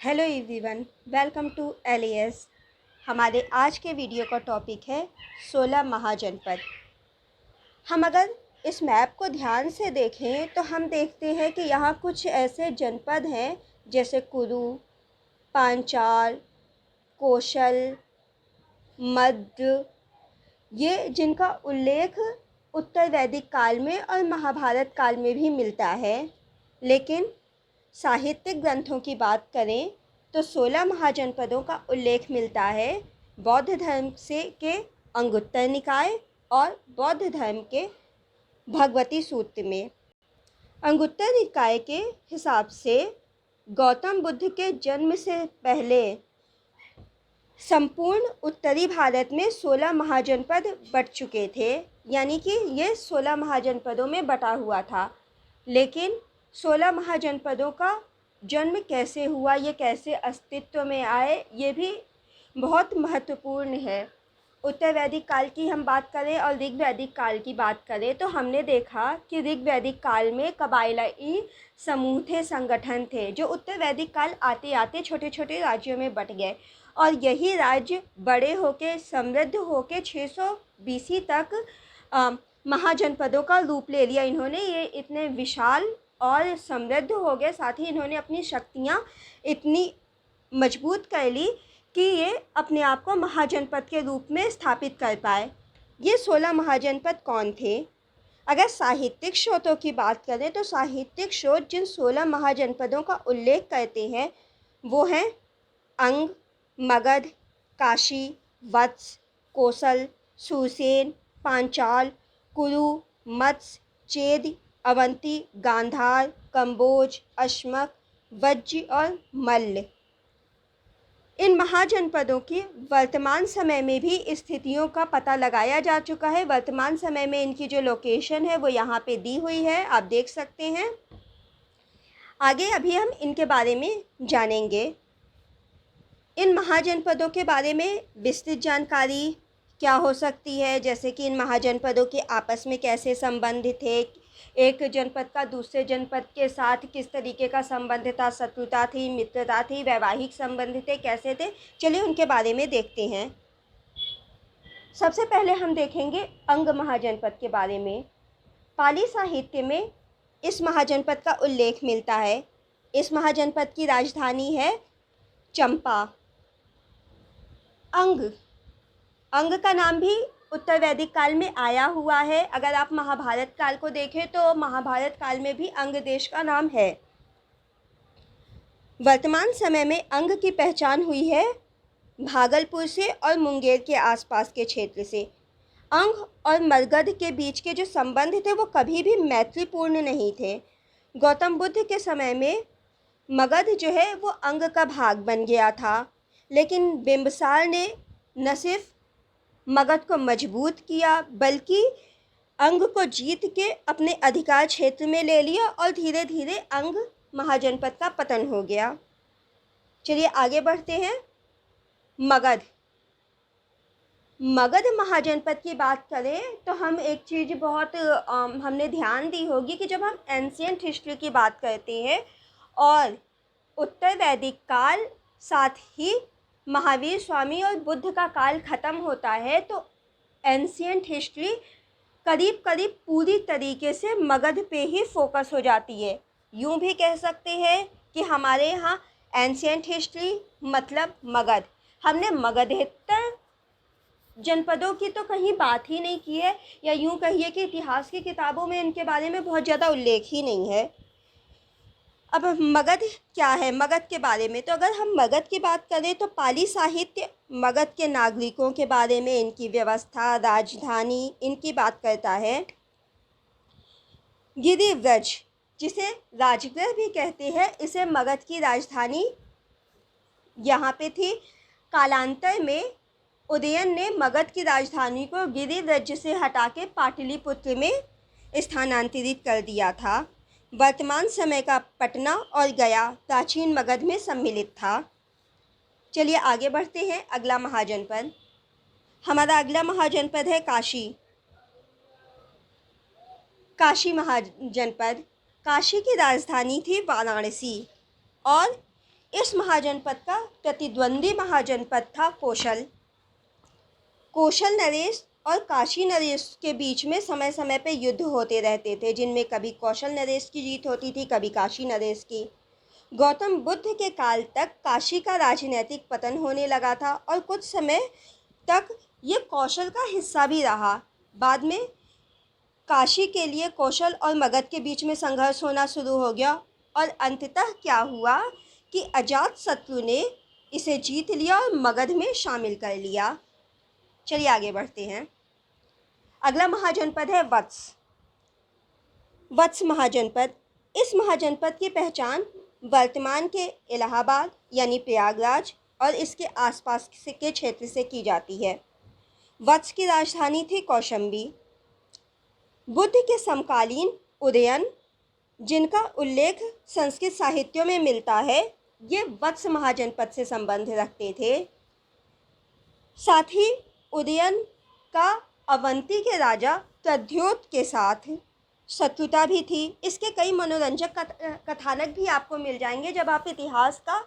Hello everyone, welcome to LAS. हमारे आज के वीडियो का टॉपिक है 16 महाजनपद। हम अगर इस मैप को ध्यान से देखें तो हम देखते हैं कि यहाँ कुछ ऐसे जनपद हैं जैसे कुरु, पांचाल, कौशल, मध्य, ये जिनका उल्लेख उत्तर वैदिक काल में और महाभारत काल में भी मिलता है। लेकिन साहित्यिक ग्रंथों की बात करें तो 16 महाजनपदों का उल्लेख मिलता है बौद्ध धर्म के अंगुत्तर निकाय और बौद्ध धर्म के भगवती सूत्र में। अंगुत्तर निकाय के हिसाब से गौतम बुद्ध के जन्म से पहले संपूर्ण उत्तरी भारत में 16 महाजनपद बट चुके थे, यानी कि ये 16 महाजनपदों में बटा हुआ था। लेकिन 16 महाजनपदों का जन्म कैसे हुआ, ये कैसे अस्तित्व में आए, ये भी बहुत महत्वपूर्ण है। उत्तर वैदिक काल की हम बात करें और ऋग वैदिक काल की बात करें तो हमने देखा कि ऋग वैदिक काल में कबायलाई समूह थे, संगठन थे, जो उत्तर वैदिक काल आते आते छोटे छोटे राज्यों में बट गए और यही राज्य बड़े होके समृद्ध होके 600 बीसी तक महाजनपदों का रूप ले लिया। इन्होंने ये इतने विशाल और समृद्ध हो गए, साथ ही इन्होंने अपनी शक्तियाँ इतनी मजबूत कर ली कि ये अपने आप को महाजनपद के रूप में स्थापित कर पाए। ये 16 महाजनपद कौन थे? अगर साहित्यिक स्रोतों की बात करें तो साहित्यिक स्रोत जिन 16 महाजनपदों का उल्लेख करते हैं वो हैं अंग, मगध, काशी, वत्स, कौशल, सुरसेन, पांचाल, कुरु, मत्स्य, चेद, अवंती, गांधार, कंबोज, अश्मक, वज्ज और मल्ल। इन महाजनपदों की वर्तमान समय में भी स्थितियों का पता लगाया जा चुका है। वर्तमान समय में इनकी जो लोकेशन है वो यहाँ पे दी हुई है, आप देख सकते हैं। आगे अभी हम इनके बारे में जानेंगे। इन महाजनपदों के बारे में विस्तृत जानकारी क्या हो सकती है, जैसे कि इन महाजनपदों के आपस में कैसे संबंध थे, एक जनपद का दूसरे जनपद के साथ किस तरीके का संबंध था, शत्रुता थी, मित्रता थी, वैवाहिक संबंध थे, कैसे थे। चलिए उनके बारे में देखते हैं। सबसे पहले हम देखेंगे अंग महाजनपद के बारे में। पाली साहित्य में इस महाजनपद का उल्लेख मिलता है। इस महाजनपद की राजधानी है चंपा। अंग का नाम भी उत्तर वैदिक काल में आया हुआ है। अगर आप महाभारत काल को देखें तो महाभारत काल में भी अंग देश का नाम है। वर्तमान समय में अंग की पहचान हुई है भागलपुर से और मुंगेर के आसपास के क्षेत्र से। अंग और मगध के बीच के जो संबंध थे वो कभी भी मैत्रीपूर्ण नहीं थे। गौतम बुद्ध के समय में मगध जो है वो अंग का भाग बन गया था, लेकिन बिंबिसार ने न सिर्फ मगध को मजबूत किया बल्कि अंग को जीत के अपने अधिकार क्षेत्र में ले लिया और धीरे धीरे अंग महाजनपद का पतन हो गया। चलिए आगे बढ़ते हैं। मगध महाजनपद की बात करें तो हम एक चीज़ बहुत हमने ध्यान दी होगी कि जब हम एंशियंट हिस्ट्री की बात करते हैं और उत्तर वैदिक काल साथ ही महावीर स्वामी और बुद्ध का काल ख़त्म होता है तो एंशियंट हिस्ट्री करीब करीब पूरी तरीके से मगध पे ही फोकस हो जाती है। यूँ भी कह सकते हैं कि हमारे यहाँ एंशियंट हिस्ट्री मतलब मगध। हमने मगधेतर जनपदों की तो कहीं बात ही नहीं की है, या यूँ कहिए कि इतिहास की किताबों में इनके बारे में बहुत ज़्यादा उल्लेख ही नहीं है। अब मगध क्या है, मगध के बारे में तो अगर हम मगध की बात करें तो पाली साहित्य मगध के नागरिकों के बारे में, इनकी व्यवस्था, राजधानी, इनकी बात करता है। गिरिव्रज जिसे राजगृह भी कहते हैं, इसे मगध की राजधानी यहाँ पे थी। कालांतर में उदयन ने मगध की राजधानी को गिरिव्रज से हटा के पाटलिपुत्र में स्थानांतरित कर दिया था। वर्तमान समय का पटना और गया प्राचीन मगध में सम्मिलित था। चलिए आगे बढ़ते हैं। अगला महाजनपद, हमारा अगला महाजनपद है काशी महाजनपद। काशी की राजधानी थी वाराणसी और इस महाजनपद का प्रतिद्वंदी महाजनपद था कोशल। कोशल नरेश और काशी नरेश के बीच में समय समय पे युद्ध होते रहते थे, जिनमें कभी कौशल नरेश की जीत होती थी, कभी काशी नरेश की। गौतम बुद्ध के काल तक काशी का राजनीतिक पतन होने लगा था और कुछ समय तक ये कौशल का हिस्सा भी रहा। बाद में काशी के लिए कौशल और मगध के बीच में संघर्ष होना शुरू हो गया और अंततः क्या हुआ कि अजातशत्रु ने इसे जीत लिया और मगध में शामिल कर लिया। चलिए आगे बढ़ते हैं। अगला महाजनपद है वत्स। वत्स महाजनपद। इस महाजनपद की पहचान वर्तमान के इलाहाबाद यानी प्रयागराज और इसके आसपास के क्षेत्र से की जाती है। वत्स की राजधानी थी कौशंबी। बुद्ध के समकालीन उदयन, जिनका उल्लेख संस्कृत साहित्यों में मिलता है, ये वत्स महाजनपद से संबंध रखते थे। साथ ही उदयन का अवंती के राजा प्रद्योत के साथ शत्रुता भी थी। इसके कई मनोरंजक कथानक भी आपको मिल जाएंगे जब आप इतिहास का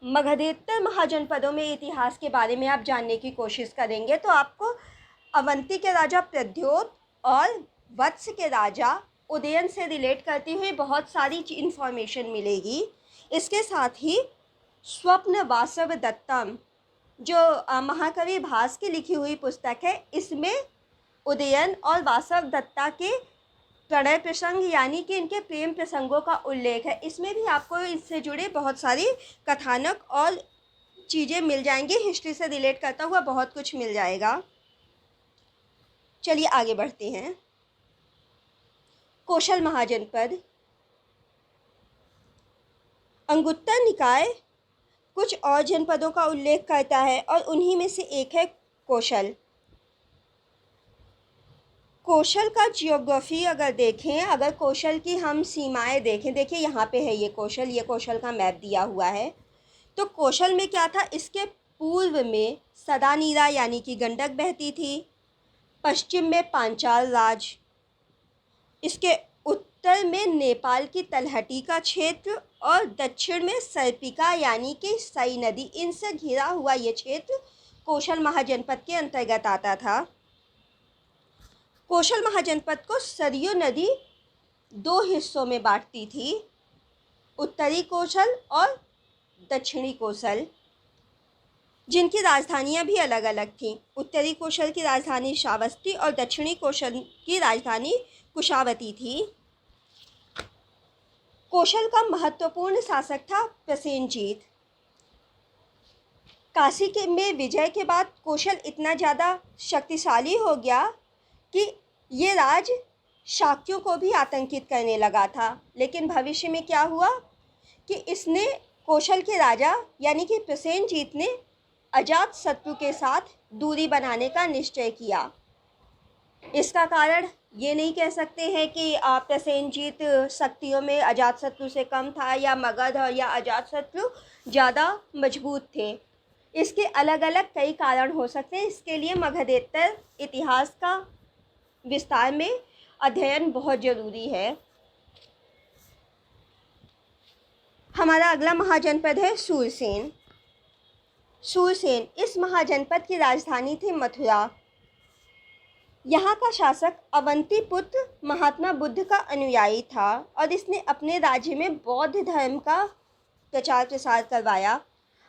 मगधेतर महाजनपदों में इतिहास के बारे में आप जानने की कोशिश करेंगे तो आपको अवंती के राजा प्रद्योत और वत्स के राजा उदयन से रिलेट करती हुई बहुत सारी इन्फॉर्मेशन मिलेगी। इसके साथ ही स्वप्न वासव दत्तम जो महाकवि भास की लिखी हुई पुस्तक है, इसमें उदयन और वासव दत्ता के प्रणय प्रसंग यानी कि इनके प्रेम प्रसंगों का उल्लेख है। इसमें भी आपको इससे जुड़े बहुत सारी कथानक और चीज़ें मिल जाएंगी। हिस्ट्री से रिलेट करता हुआ बहुत कुछ मिल जाएगा। चलिए आगे बढ़ते हैं। कौशल महाजनपद। अंगुत्तर निकाय कुछ और जनपदों का उल्लेख करता है और उन्हीं में से एक है कौशल। कौशल का जियोग्राफी अगर देखें, अगर कौशल की हम सीमाएं देखें, देखिए यहाँ पे है ये कौशल का मैप दिया हुआ है। तो कौशल में क्या था, इसके पूर्व में सदानीरा यानी कि गंडक बहती थी, पश्चिम में पांचाल राज, इसके उत्तर में नेपाल की तलहटी का क्षेत्र और दक्षिण में सर्पिका यानी कि सई नदी, इनसे घिरा हुआ ये क्षेत्र कौशल महाजनपद के अंतर्गत आता था। कौशल महाजनपद को सरयू नदी दो हिस्सों में बांटती थी, उत्तरी कौशल और दक्षिणी कौशल, जिनकी राजधानियां भी अलग अलग थीं। उत्तरी कौशल की राजधानी श्रावस्ती और दक्षिणी कौशल की राजधानी कुशावती थी। कौशल का महत्वपूर्ण शासक था प्रसेनजीत। काशी के में विजय के बाद कौशल इतना ज़्यादा शक्तिशाली हो गया कि ये राज शाक्यों को भी आतंकित करने लगा था। लेकिन भविष्य में क्या हुआ कि इसने कौशल के राजा यानी कि प्रसेनजीत ने अजातशत्रु के साथ दूरी बनाने का निश्चय किया। इसका कारण ये नहीं कह सकते हैं कि प्रसेनजीत शक्तियों में अजातशत्रु से कम था या मगध और या अजातशत्रु ज़्यादा मजबूत थे। इसके अलग अलग कई कारण हो सकते हैं। इसके लिए मगधेतर इतिहास का विस्तार में अध्ययन बहुत ज़रूरी है। हमारा अगला महाजनपद है सूरसेन। सूरसेन इस महाजनपद की राजधानी थी मथुरा। यहाँ का शासक अवंती पुत्र महात्मा बुद्ध का अनुयायी था और इसने अपने राज्य में बौद्ध धर्म का प्रचार प्रसार करवाया।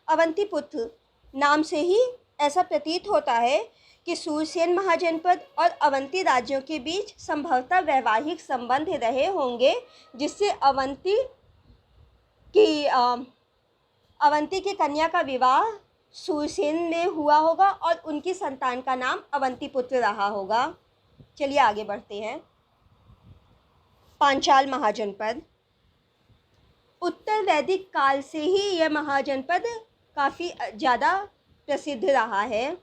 अवंती पुत्र नाम से ही ऐसा प्रतीत होता है कि सूरसेन महाजनपद और अवंती राज्यों के बीच संभवतः वैवाहिक संबंध रहे होंगे, जिससे अवंती की कन्या का विवाह सूरसेन में हुआ होगा और उनकी संतान का नाम अवंतीपुत्र रहा होगा। चलिए आगे बढ़ते हैं। पांचाल महाजनपद। उत्तर वैदिक काल से ही यह महाजनपद काफ़ी ज़्यादा प्रसिद्ध रहा है।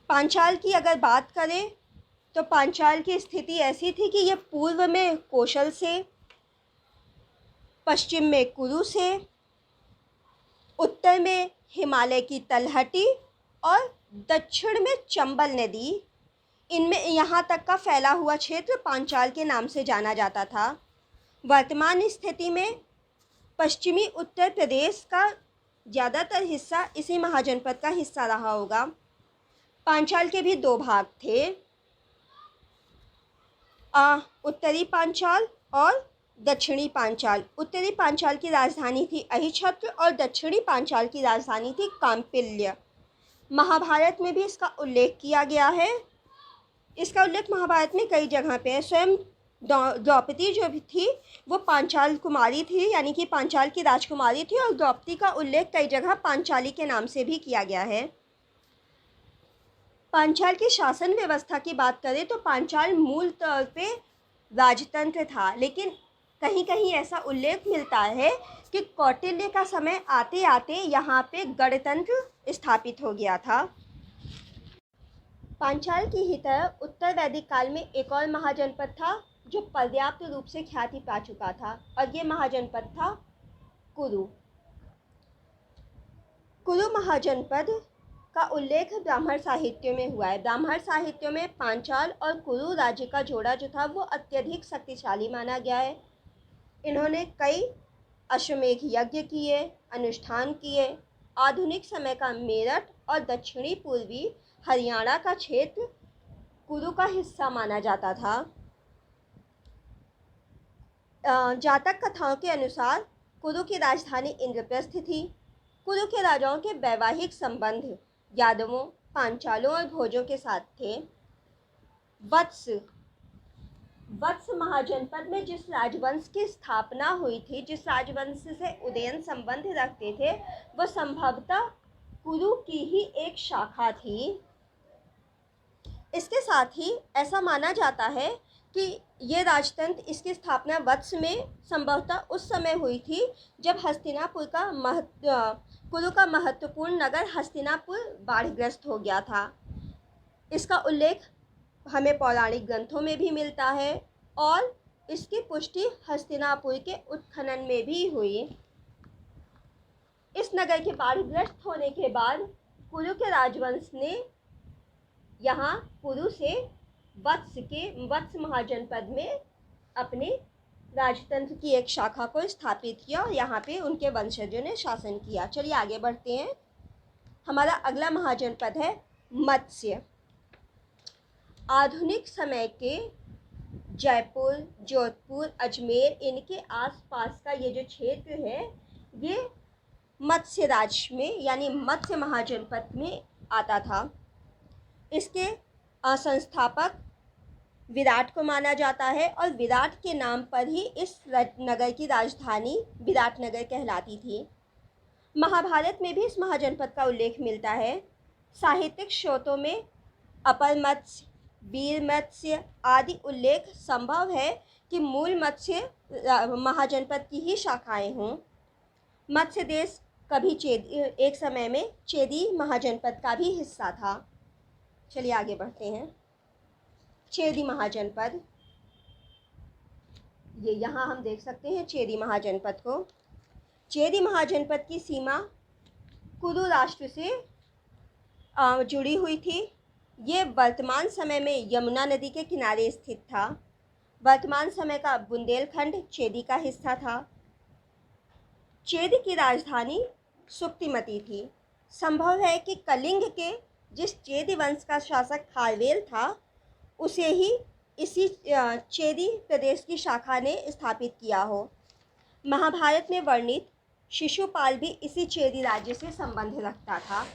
पांचाल की अगर बात करें तो पांचाल की स्थिति ऐसी थी कि यह पूर्व में कौशल से, पश्चिम में कुरु से, उत्तर में हिमालय की तलहटी और दक्षिण में चंबल नदी, इनमें यहाँ तक का फैला हुआ क्षेत्र पांचाल के नाम से जाना जाता था। वर्तमान स्थिति में पश्चिमी उत्तर प्रदेश का ज़्यादातर हिस्सा इसी महाजनपद का हिस्सा रहा होगा। पांचाल के भी दो भाग थे, उत्तरी पांचाल और दक्षिणी पांचाल। उत्तरी पांचाल की राजधानी थी अहिछत्र और दक्षिणी पांचाल की राजधानी थी कांपिल्य। महाभारत में भी इसका उल्लेख किया गया है। इसका उल्लेख महाभारत में कई जगह पे है। स्वयं द्रौपदी जो भी थी वो पांचाल कुमारी थी, यानी कि पांचाल की राजकुमारी थी, और द्रौपदी का उल्लेख कई जगह पांचाली के नाम से भी किया गया है। पांचाल की शासन व्यवस्था की बात करें तो पांचाल मूल तौर पे राजतंत्र था, लेकिन कहीं कहीं ऐसा उल्लेख मिलता है कि कौटिल्य का समय आते आते यहाँ पे गणतंत्र स्थापित हो गया था। पांचाल की ही तरह उत्तर वैदिक काल में एक और महाजनपद था जो पर्याप्त रूप से ख्याति पा चुका था, और ये महाजनपद था कुरु। कुरु महाजनपद का उल्लेख ब्राह्मण साहित्य में हुआ है। ब्राह्मण साहित्य में पांचाल और कुरु राज्य का जोड़ा जो था वो अत्यधिक शक्तिशाली माना गया है। इन्होंने कई अश्वमेध यज्ञ किए, अनुष्ठान किए। आधुनिक समय का मेरठ और दक्षिणी पूर्वी हरियाणा का क्षेत्र कुरु का हिस्सा माना जाता था। जातक कथाओं के अनुसार कुरु की राजधानी इंद्रप्रस्थ थी। कुरु के राजाओं के वैवाहिक संबंध यादवों, पांचालों और भोजों के साथ थे। वत्स महाजनपद में जिस राजवंश की स्थापना हुई थी, जिस राजवंश से उदयन संबंध रखते थे, वह संभवतः कुरु की ही एक शाखा थी। इसके साथ ही ऐसा माना जाता है कि ये राजतंत्र, इसकी स्थापना वत्स में संभवतः उस समय हुई थी जब हस्तिनापुर का कुरु का महत्वपूर्ण नगर हस्तिनापुर बाढ़ग्रस्त हो गया था। इसका उल्लेख हमें पौराणिक ग्रंथों में भी मिलता है और इसकी पुष्टि हस्तिनापुर के उत्खनन में भी हुई। इस नगर के बाढ़ग्रस्त होने के बाद कुरु के राजवंश ने यहाँ कुरु से वत्स महाजनपद में अपने राजतंत्र की एक शाखा को स्थापित किया और यहाँ पे उनके वंशजों ने शासन किया। चलिए आगे बढ़ते हैं। हमारा अगला महाजनपद है मत्स्य। आधुनिक समय के जयपुर, जोधपुर, अजमेर, इनके आसपास का ये जो क्षेत्र है ये मत्स्य राज्य में यानी मत्स्य महाजनपद में आता था। इसके संस्थापक विराट को माना जाता है और विराट के नाम पर ही इस नगर की राजधानी विराटनगर कहलाती थी। महाभारत में भी इस महाजनपद का उल्लेख मिलता है। साहित्यिक स्रोतों में अपर मत्स्य, वीर मत्स्य आदि उल्लेख संभव है कि मूल मत्स्य महाजनपद की ही शाखाएं हों। मत्स्य देश कभी एक समय में चेदी महाजनपद का भी हिस्सा था। चलिए आगे बढ़ते हैं। चेदी महाजनपद, ये यहाँ हम देख सकते हैं चेदी महाजनपद को। चेदी महाजनपद की सीमा कुरु राष्ट्र से जुड़ी हुई थी। ये वर्तमान समय में यमुना नदी के किनारे स्थित था। वर्तमान समय का बुंदेलखंड चेदी का हिस्सा था। चेदी की राजधानी सुक्तिमती थी। संभव है कि कलिंग के जिस चेदी वंश का शासक खारवेल था उसे ही इसी चेदी प्रदेश की शाखा ने स्थापित किया हो। महाभारत में वर्णित शिशुपाल भी इसी चेदी राज्य से संबंध रखता था।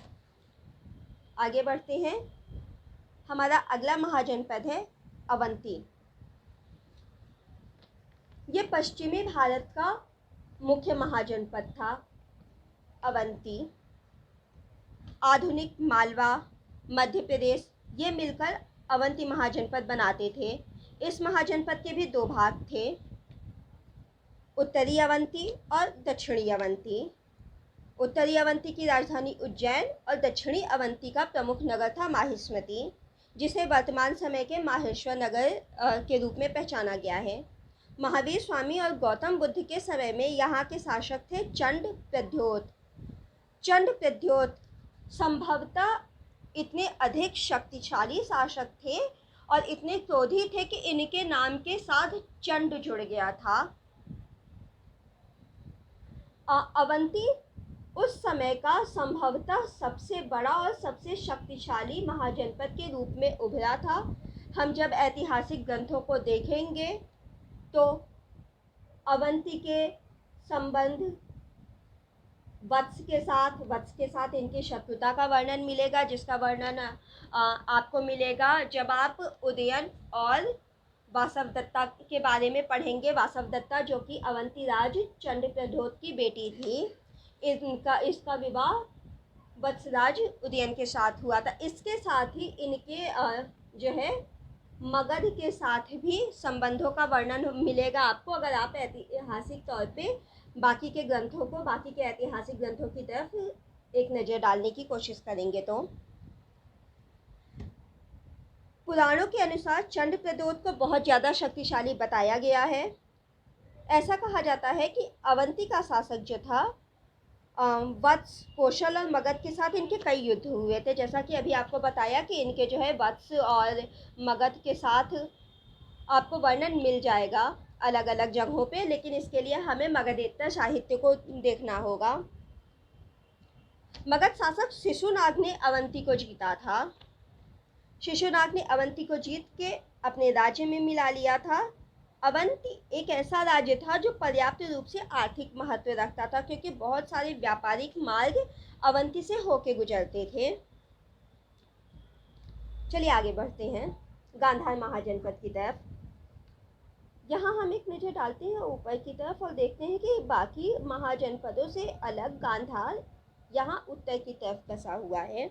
आगे बढ़ते हैं। हमारा अगला महाजनपद है अवंती। ये पश्चिमी भारत का मुख्य महाजनपद था। अवंती आधुनिक मालवा, मध्य प्रदेश ये मिलकर अवंती महाजनपद बनाते थे। इस महाजनपद के भी दो भाग थे, उत्तरी अवंती और दक्षिणी अवंती। उत्तरी अवंती की राजधानी उज्जैन और दक्षिणी अवंती का प्रमुख नगर था माहिष्मती, जिसे वर्तमान समय के माहेश्वर नगर के रूप में पहचाना गया है। महावीर स्वामी और गौतम बुद्ध के समय में यहाँ के शासक थे चंड प्रद्योत। चंड प्रद्योत संभवतः इतने अधिक शक्तिशाली शासक थे और इतने क्रोधी थे कि इनके नाम के साथ चंड जुड़ गया था। अवंती उस समय का संभवतः सबसे बड़ा और सबसे शक्तिशाली महाजनपद के रूप में उभरा था। हम जब ऐतिहासिक ग्रंथों को देखेंगे तो अवंती के संबंध वत्स के साथ इनकी शत्रुता का वर्णन मिलेगा, जिसका वर्णन आपको मिलेगा जब आप उदयन और वासवदत्ता के बारे में पढ़ेंगे। वासवदत्ता जो कि अवंती राज चंद्रप्रद्योत की बेटी थी, इसका विवाह वत्सराज उदयन के साथ हुआ था। इसके साथ ही इनके जो है मगध के साथ भी संबंधों का वर्णन मिलेगा आपको, अगर आप ऐतिहासिक तौर पे बाकी के ऐतिहासिक ग्रंथों की तरफ एक नज़र डालने की कोशिश करेंगे। तो पुराणों के अनुसार चंद्रप्रद्योत को बहुत ज़्यादा शक्तिशाली बताया गया है। ऐसा कहा जाता है कि अवंती का शासक जो था वत्स, कौशल और मगध के साथ इनके कई युद्ध हुए थे। जैसा कि अभी आपको बताया कि इनके जो है वत्स और मगध के साथ आपको वर्णन मिल जाएगा अलग अलग जगहों पे, लेकिन इसके लिए हमें मगधेतर साहित्य को देखना होगा। मगध शासक शिशुनाग ने अवंती को जीता था। शिशुनाग ने अवंती को जीत के अपने राज्य में मिला लिया था। अवंती एक ऐसा राज्य था जो पर्याप्त रूप से आर्थिक महत्व रखता था, क्योंकि बहुत सारे व्यापारिक मार्ग अवंती से होके गुजरते थे। चलिए आगे बढ़ते हैं गांधार महाजनपद की तरफ। यहाँ हम एक नज़र डालते हैं ऊपर की तरफ और देखते हैं कि बाकी महाजनपदों से अलग गांधार यहाँ उत्तर की तरफ बसा हुआ है।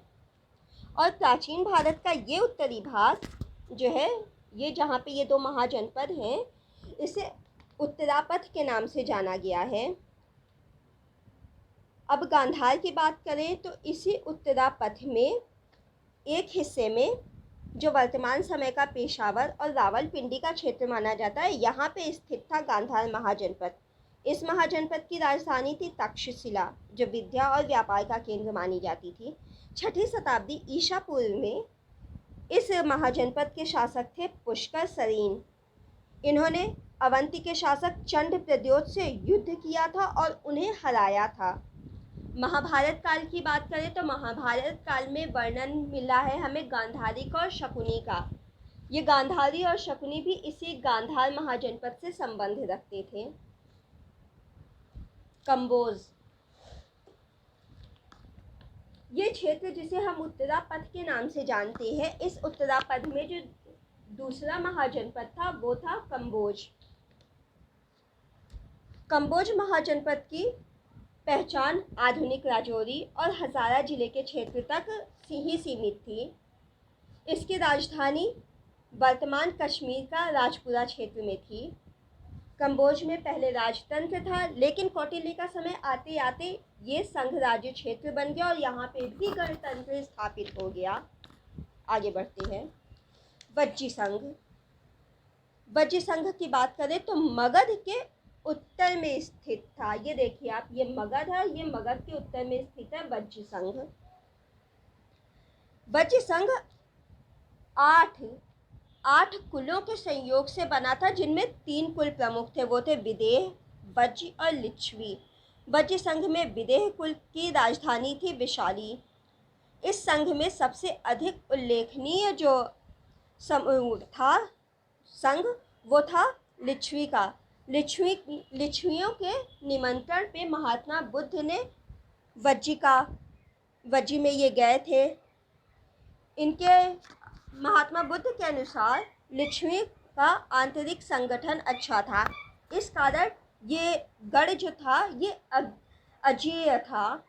और प्राचीन भारत का ये उत्तरी भाग जो है, ये जहाँ पे ये दो महाजनपद हैं, इसे उत्तरापथ के नाम से जाना गया है। अब गांधार की बात करें तो इसी उत्तरापथ में एक हिस्से में, जो वर्तमान समय का पेशावर और रावलपिंडी का क्षेत्र माना जाता है, यहाँ पे स्थित था गांधार महाजनपद। इस महाजनपद की राजधानी थी तक्षशिला, जो विद्या और व्यापार का केंद्र मानी जाती थी। 6ठी शताब्दी ईसा पूर्व में इस महाजनपद के शासक थे पुष्कर सरीन। इन्होंने अवंती के शासक चंद्रप्रद्योत से युद्ध किया था और उन्हें हराया था। महाभारत काल की बात करें तो महाभारत काल में वर्णन मिला है हमें गांधारिक और शकुनी का। ये गांधारी और शकुनी भी इसी गांधार महाजनपद से संबंध रखते थे। कंबोज, ये क्षेत्र जिसे हम उत्तरापथ के नाम से जानते हैं, इस उत्तरापथ में जो दूसरा महाजनपद था वो था कंबोज। कंबोज महाजनपद की पहचान आधुनिक राजौरी और हजारा जिले के क्षेत्र तक ही सीमित थी। इसकी राजधानी वर्तमान कश्मीर का राजपुरा क्षेत्र में थी। कंबोज में पहले राजतंत्र था, लेकिन कौटिल्य का समय आते आते ये संघ राज्य क्षेत्र बन गया और यहाँ पे भी गणतंत्र स्थापित हो गया। आगे बढ़ते हैं। वज्जी संघ। वज्जी संघ की बात करें तो मगध के उत्तर में स्थित था। ये देखिए आप, ये मगध है, ये मगध के उत्तर में स्थित है वज्जी संघ। वज्जी संघ आठ कुलों के संयोग से बना था, जिनमें 3 कुल प्रमुख थे। वो थे विदेह, वज्जी और लिच्छवी। वज्जी संघ में विदेह कुल की राजधानी थी विशाली। इस संघ में सबसे अधिक उल्लेखनीय जो था संघ, वो था लिच्छवी का। लिच्छवियों के निमंत्रण पे महात्मा बुद्ध ने वज्जी में ये गए थे। इनके महात्मा बुद्ध के अनुसार लिच्छवी का आंतरिक संगठन अच्छा था, इस कारण ये गढ़ जो था ये अजेय था।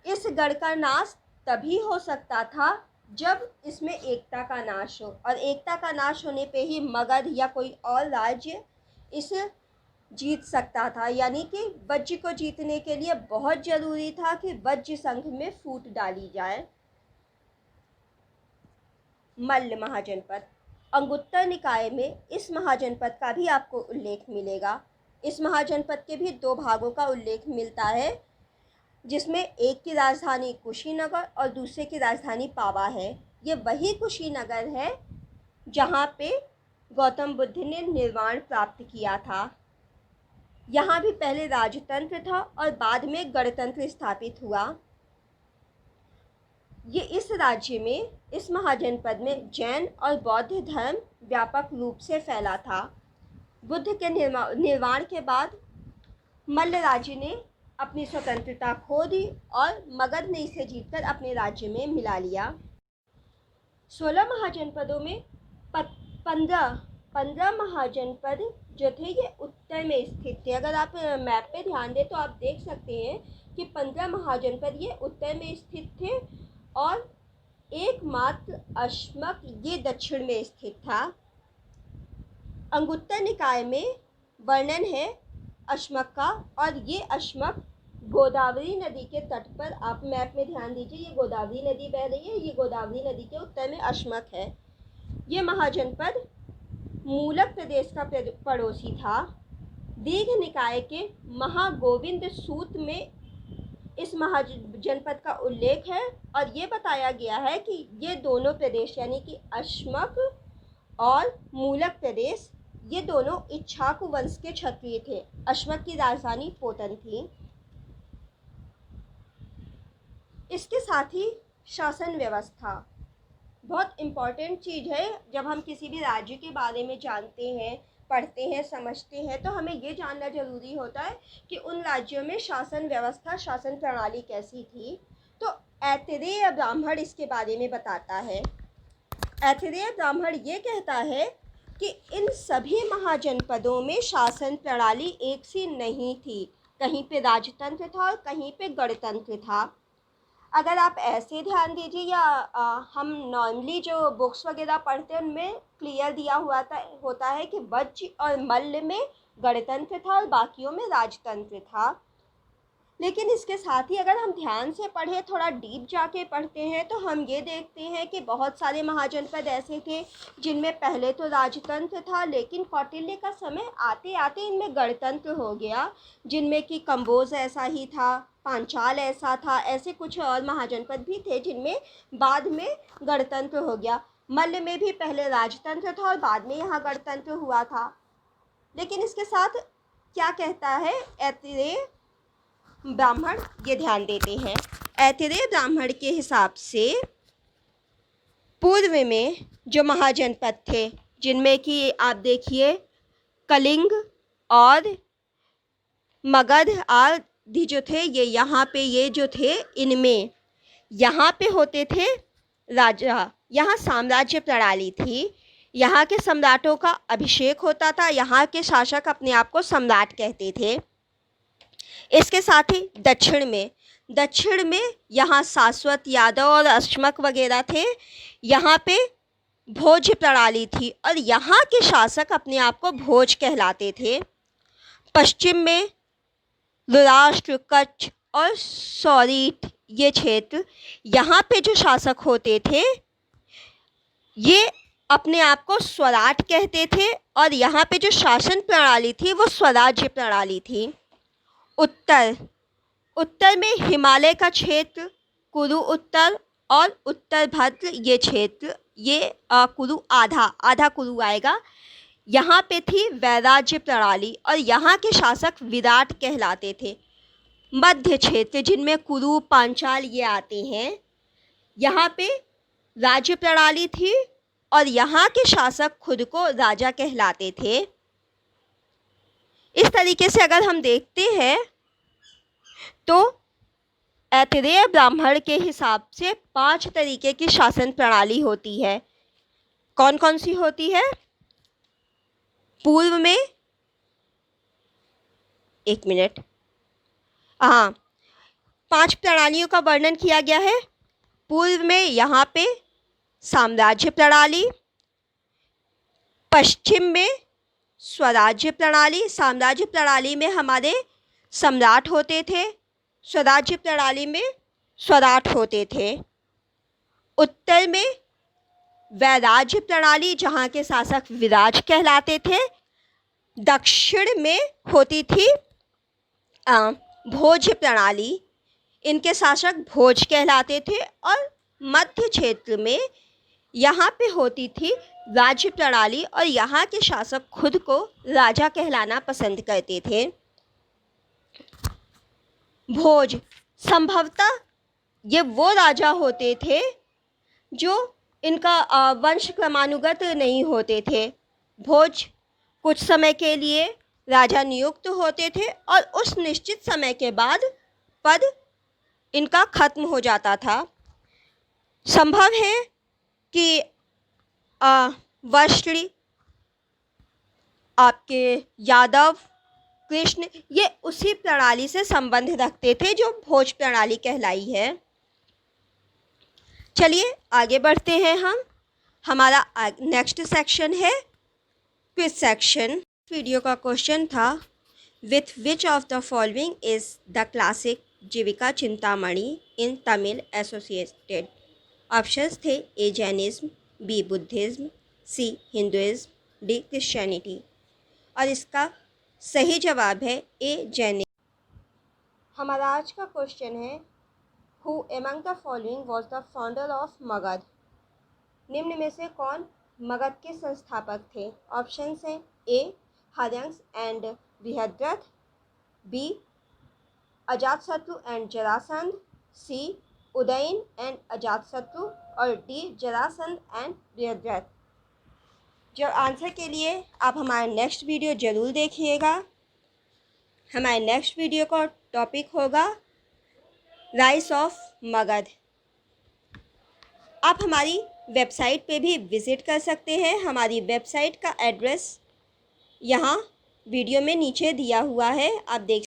इस गढ़ का नाश तभी हो सकता था जब इसमें एकता का नाश हो, और एकता का नाश होने पे ही मगध या कोई और राज्य इसे जीत सकता था। यानी कि वज्जी को जीतने के लिए बहुत ज़रूरी था कि वज्जी संघ में फूट डाली जाए। मल्ल महाजनपद। अंगुत्तर निकाय में इस महाजनपद का भी आपको उल्लेख मिलेगा। इस महाजनपद के भी 2 भागों का उल्लेख मिलता है, जिसमें एक की राजधानी कुशीनगर और दूसरे की राजधानी पावा है। ये वही कुशीनगर है जहाँ पे गौतम बुद्ध ने निर्वाण प्राप्त किया था। यहाँ भी पहले राजतंत्र था और बाद में गणतंत्र स्थापित हुआ। ये इस राज्य में, इस महाजनपद में जैन और बौद्ध धर्म व्यापक रूप से फैला था। बुद्ध के निर्वाण के बाद मल्ल राज्य ने अपनी स्वतंत्रता खो दी और मगध ने इसे जीतकर अपने राज्य में मिला लिया। 16 महाजनपदों में 15 महाजनपद जो थे ये उत्तर में स्थित थे। अगर आप मैप पे ध्यान दें तो आप देख सकते हैं कि 15 महाजनपद ये उत्तर में स्थित थे और एकमात्र अश्मक ये दक्षिण में स्थित था। अंगुत्तर निकाय में वर्णन है अश्मक का, और ये अश्मक गोदावरी नदी के तट पर, आप मैप में ध्यान दीजिए, ये गोदावरी नदी बह रही है, ये गोदावरी नदी के उत्तर में अश्मक है। ये महाजनपद मूलक प्रदेश का पड़ोसी था। दीर्घ निकाय के महागोविंद सूत्र में इस महाजनपद का उल्लेख है और ये बताया गया है कि ये दोनों प्रदेश यानी कि अश्मक और मूलक प्रदेश, ये दोनों इक्ष्वाकु वंश के क्षत्रिय थे। अश्मक की राजधानी पोतन थी। इसके साथ ही शासन व्यवस्था बहुत इम्पॉर्टेंट चीज़ है। जब हम किसी भी राज्य के बारे में जानते हैं, पढ़ते हैं, समझते हैं, तो हमें ये जानना ज़रूरी होता है कि उन राज्यों में शासन व्यवस्था, शासन प्रणाली कैसी थी। तो ऐतरेय ब्राह्मण इसके बारे में बताता है। ऐतरेय ब्राह्मण ये कहता है कि इन सभी महाजनपदों में शासन प्रणाली एक सी नहीं थी। कहीं पे राजतंत्र था और कहीं पे गणतंत्र था। अगर आप ऐसे ध्यान दीजिए या हम नॉर्मली जो बुक्स वगैरह पढ़ते हैं उनमें क्लियर दिया हुआ होता है कि वज्र और मल्ल में गणतंत्र था और बाकियों में राजतंत्र था। लेकिन इसके साथ ही अगर हम ध्यान से पढ़ें, थोड़ा डीप जाके पढ़ते हैं, तो हम ये देखते हैं कि बहुत सारे महाजनपद ऐसे थे जिनमें पहले तो राजतंत्र था, लेकिन कौटिल्य का समय आते आते इनमें गणतंत्र हो गया। जिनमें कि कंबोज ऐसा ही था, पांचाल ऐसा था, ऐसे कुछ और महाजनपद भी थे जिनमें बाद में गणतंत्र हो गया। मल्ल में भी पहले राजतंत्र था और बाद में यहाँ गणतंत्र हुआ था। लेकिन इसके साथ क्या कहता है ऐतरेय ब्राह्मण, ये ध्यान देते हैं। ऐतरेय ब्राह्मण के हिसाब से पूर्व में जो महाजनपद थे, जिनमें कि आप देखिए कलिंग और मगध आदि जो थे, ये यहाँ पे ये जो थे, इनमें यहाँ पे होते थे राजा, यहाँ साम्राज्य प्रणाली थी। यहाँ के सम्राटों का अभिषेक होता था, यहाँ के शासक अपने आप को सम्राट कहते थे। इसके साथ ही दक्षिण में यहाँ सास्वत, यादव और अश्मक वगैरह थे। यहाँ पे भोज प्रणाली थी और यहाँ के शासक अपने आप को भोज कहलाते थे। पश्चिम में धृतराष्ट्र, कच्छ और सौरीठ ये क्षेत्र, यहाँ पे जो शासक होते थे ये अपने आप को स्वराट कहते थे और यहाँ पे जो शासन प्रणाली थी वो स्वराज्य प्रणाली थी। उत्तर में हिमालय का क्षेत्र, कुरु उत्तर और उत्तर भद्र ये क्षेत्र, ये कुरु आधा कुरु आएगा, यहाँ पे थी वैराज्य प्रणाली और यहाँ के शासक विराट कहलाते थे। मध्य क्षेत्र जिनमें कुरु, पांचाल ये आते हैं, यहाँ पे राज्य प्रणाली थी और यहाँ के शासक खुद को राजा कहलाते थे। इस तरीके से अगर हम देखते हैं तो ऐतरेय ब्राह्मण के हिसाब से 5 तरीके की शासन प्रणाली होती है। कौन कौन सी होती है? पूर्व में, एक मिनट, हाँ, 5 प्रणालियों का वर्णन किया गया है। पूर्व में यहाँ पे साम्राज्य प्रणाली, पश्चिम में स्वराज्य प्रणाली, साम्राज्य प्रणाली में हमारे सम्राट होते थे, स्वराज्य प्रणाली में स्वराट होते थे। उत्तर में वैराज्य प्रणाली जहाँ के शासक विराज कहलाते थे। दक्षिण में होती थी भोज प्रणाली, इनके शासक भोज कहलाते थे। और मध्य क्षेत्र में यहाँ पे होती थी राज्य प्रणाली और यहाँ के शासक खुद को राजा कहलाना पसंद करते थे। भोज संभवतः ये वो राजा होते थे जो इनका वंश क्रमानुगत नहीं होते थे। भोज कुछ समय के लिए राजा नियुक्त होते थे और उस निश्चित समय के बाद पद इनका खत्म हो जाता था। संभव है कि वंशली आपके यादव, कृष्ण ये उसी प्रणाली से संबंध रखते थे जो भोज प्रणाली कहलाई है। चलिए आगे बढ़ते हैं हम। हमारा नेक्स्ट सेक्शन है क्विज सेक्शन। वीडियो का क्वेश्चन था, with which of the following is the classic Jeevika Chintamani in Tamil associated. Options थे ए जैनिज्म, बी बुद्धिज्म, सी हिंदुइज्म, डी क्रिश्चियनिटी। और इसका सही जवाब है ए जैनिज्म। हमारा आज का क्वेश्चन है, who among the following was the founder of Magadh. निम्न में से कौन मगध के संस्थापक थे। ऑप्शंस हैं A Haryanks and Brihadrath, B Ajatashatru and Jarasandh, C Udayan and Ajatashatru और डी जरासंध एंड बृहद्रथ। जो आंसर के लिए आप हमारा नेक्स्ट वीडियो ज़रूर देखिएगा। हमारे नेक्स्ट वीडियो का टॉपिक होगा राइज ऑफ मगध। आप हमारी वेबसाइट पे भी विज़िट कर सकते हैं। हमारी वेबसाइट का एड्रेस यहाँ वीडियो में नीचे दिया हुआ है, आप देख